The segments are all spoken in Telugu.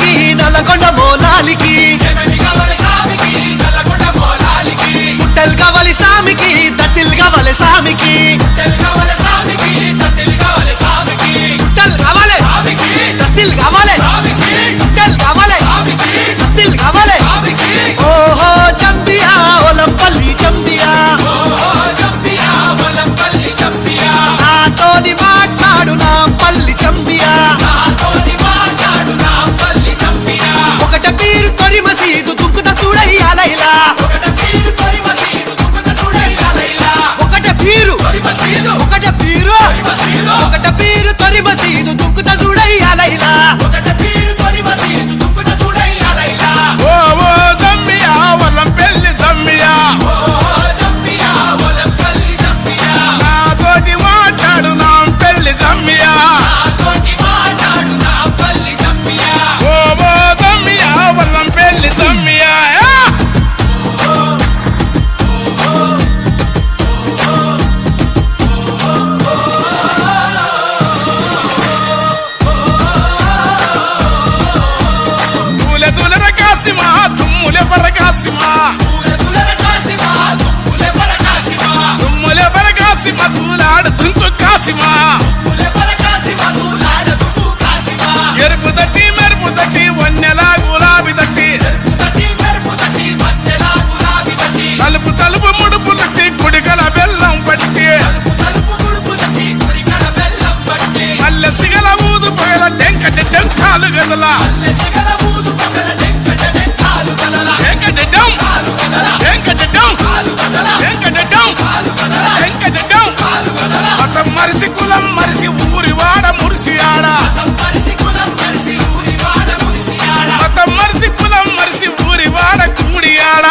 స్వామికి నల్లగొండ మోలాలికి పుట్టెల్ కావాలి స్వామికి దత్తిల్ కావాలి స్వామికి పుట్టెల్ కావాలి దత్తిల్ కావాలి పుట్టెల్ కావాలి దత్తిల్ కావాలి ఓహో జంబియా ఒలంపల్లి జంబియా నాతోని మాట్లాడు నా పల్లి జంబియా ఒకట పీరు తొరి మసీదు దుక్కుత చూడయ్యా లైలా ఒకట పీరు తొరి మసీదు దుక్కుత చూడయ్యా లైలా ఓ ఓ జంబియా ఒలంపల్లి జంబియా నాతోటి మాట్లాడు నా పెళ్లి జంబియా ఓ ఓ జంబియా ఒలంపల్లి జంబియా తూలె తూలెర కాసిమా తుమ్ములె పరకాసిమా తుమ్ములె పరకాసిమా తూలాడు తుంకు కాసిమా ఎరుపు తట్టి మెరుపు తట్టి వన్నెలా గులాబీ తట్టి తలుపు తలుపు ముడుపు తట్టి కుడికల బెల్లం పట్టి మల్లె సిగల ఊదు పొగల టెంకటి టెంకాలు గదల మతం మరిసి కులం మరిసి ఊరి వాడ మురిసి ఆడ మతం మరిసి కులం మరిసి ఊరి వాడ కూడి ఆడ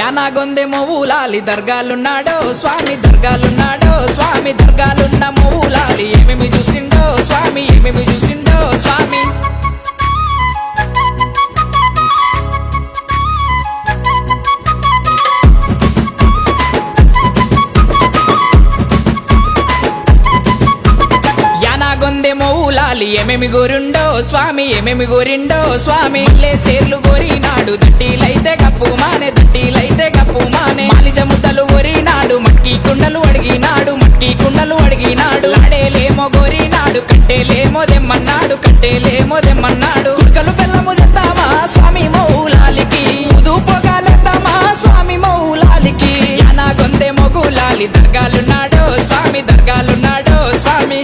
యానాగొందె మొవులాలి దర్గాలున్నాడో స్వామి దర్గాలున్నాడో స్వామి దర్గాలున్న మొవులాలి ఏమేమి చూసిండో స్వామి ఏమేమి చూసిండో స్వామి యానాగొందె మొవులాలి ఏమేమి గోరిండో స్వామి ఏమేమి గోరిండో స్వామి సేర్లు గోరినాడు దట్టీలైతే గప్పు మానే దట్టీలైతే గప్పు మానే మాలిజ ముద్దలు గోరినాడు మట్కి కుండలు అడిగినాడు మట్కి కుండలు అడిగినాడు లాడేలేమో గోరినాడు కట్టేలేమో దెమ్మన్నాడు కట్టేలేమో దెమ్మన్నాడు కుక్కలు బెల్లము తెద్దామా స్వామి మౌలాలికి ఉదు పొగాలెద్దామా స్వామి మౌలాలికి యానాగొందె మొగులాలి దర్గాలున్నాడో స్వామి దర్గాలున్నాడో స్వామి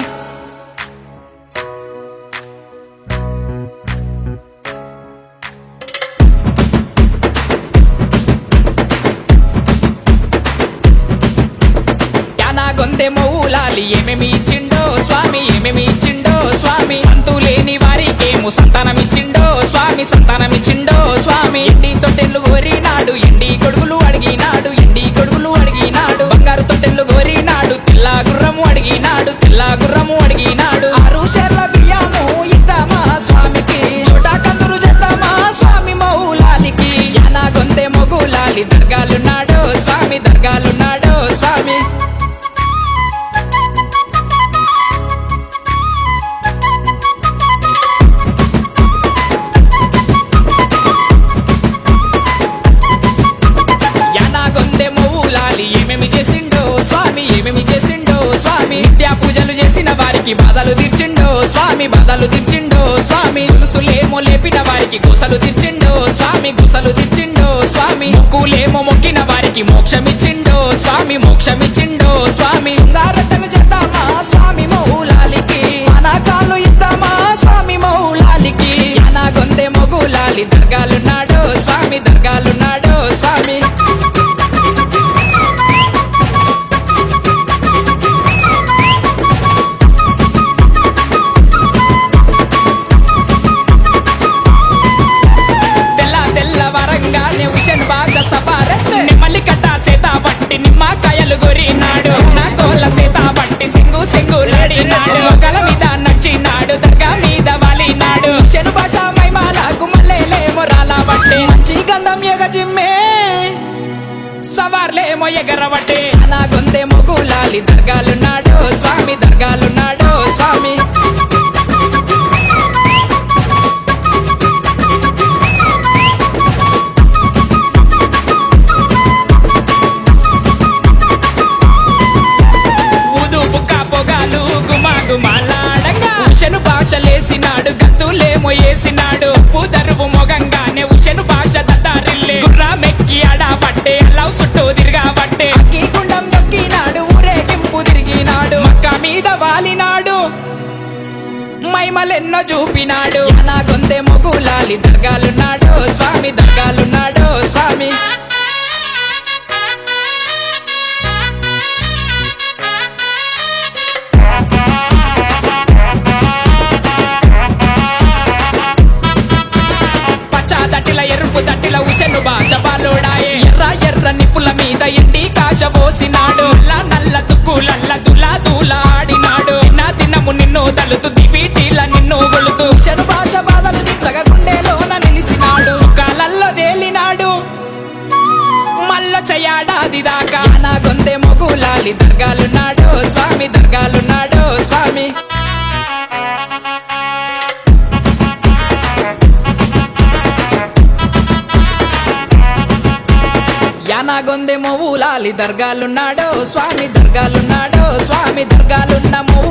యానాగొందె మొవులాలి ఏమేమి ఇచ్చిండో స్వామి ఏమేమి ఇచ్చిండో స్వామి సంతులేని వారికేమో సంతానమిచ్చిండో స్వామి సంతానమిచ్చిండో స్వామి ఎండి తొట్టెళ్ళు గోరినాడు ఎండి కొడుగులు అడిగినాడు ఎండి కొడుగులు అడిగినాడు బంగారు తొట్టెళ్ళు గోరినాడు తెల్ల గుర్రము అడిగినాడు తెల్ల గుర్రము అడిగినాడు 6 షేర్ల బియ్యము ఇద్దామా స్వామికి చోటా కందురు చేద్దామా స్వామి మౌలాలికి యానాగొందె మొగులాలి దర్గాలున్నాడో స్వామి దర్గాలున్నాడో స్వామి యానాగొందె మొవులాలి ఏమేమి చేసిండో స్వామి ఏమేమి చేసిండో స్వామి నిత్య పూజలు చేసిన వారికి బాధలు తీర్చిండో స్వామి బాధలు తీర్చిండో స్వామి తులుసులేమో లేపిన వారికి గుసలు తీర్చిండో స్వామి గుసలు తీర్చిండో స్వామి ముక్కులేమో మొక్కిన వారికి మోక్షమిచ్చిండో స్వామి మోక్షమిచ్చిండో స్వామి శృంగారతలు చేద్దామా స్వామి మౌలాలికి అనాకాలు ఇద్దామా స్వామి మౌలాలికి యానాగొందె మొగులాలి దర్గాలున్నాడో స్వామి దర్గాలున్నాడో స్వామి తెల్లవారంగానే ఉషన్ భాష సపారత్ నెమలి కట్ట సేత పట్టి నిమ్మకాయలు గొరినాడు నా కోళ్ళ సేత పట్టి సింగు సింగులాడినాడు గల మీద నచ్చినాడు దర్గా మీద వాలినాడు ఉషన్ భాష మైమాలకు మల్లెలేమో రాలబట్టే మంచి గంధం ఎగజిమ్మే సవార్లేమో ఎగరవట్టే యానాగొందె మొగులాలి దర్గాలున్నాడో స్వామి దర్గాలున్నాడో స్వామి ఉషను భాషలేసినాడు గంతులేమో వేసినాడు పూదరువు మొగంగానే ఉషను భాష దత్తారిల్లే గుర్రామెక్కి అడాబట్టే అల్లావు చుట్టూ తిరగాబట్టే అగ్గి కుండం దొక్కినాడు ఊరేగింపు తిరిగినాడు మక్క మీద వాలినాడు మైమలెన్నో చూపినాడు యానాగొందె మొగులాలి దర్గాలున్నాడో స్వామి దర్గాలున్నాడో స్వామి దట్టిల ఎరుపు దట్టిల ఉషను భాష బాలోడాయే ఎర్ర ఎర్ర నిప్పుల మీద ఎండి కాశ పోసినాడు నల్ల దుక్కులల్ల దులా దూల ఆడినాడు దినము నిన్ను తలుతు దివిటీల నిన్ను గొలుతూ ఉషను భాష బాధలు దిచ్చగ గుండెలోన నిలిసినాడు సుఖాలల్లో తేలినాడు మల్ల చయాడాది దాకా యానాగొందె మొగులాలి దర్గాలున్నాడో స్వామి దర్గాలున్నాడో స్వామి యానాగొందె మొవులాలి దర్గాలున్నాడో స్వామి దర్గాలున్నాడో స్వామి దర్గాలున్న మొవు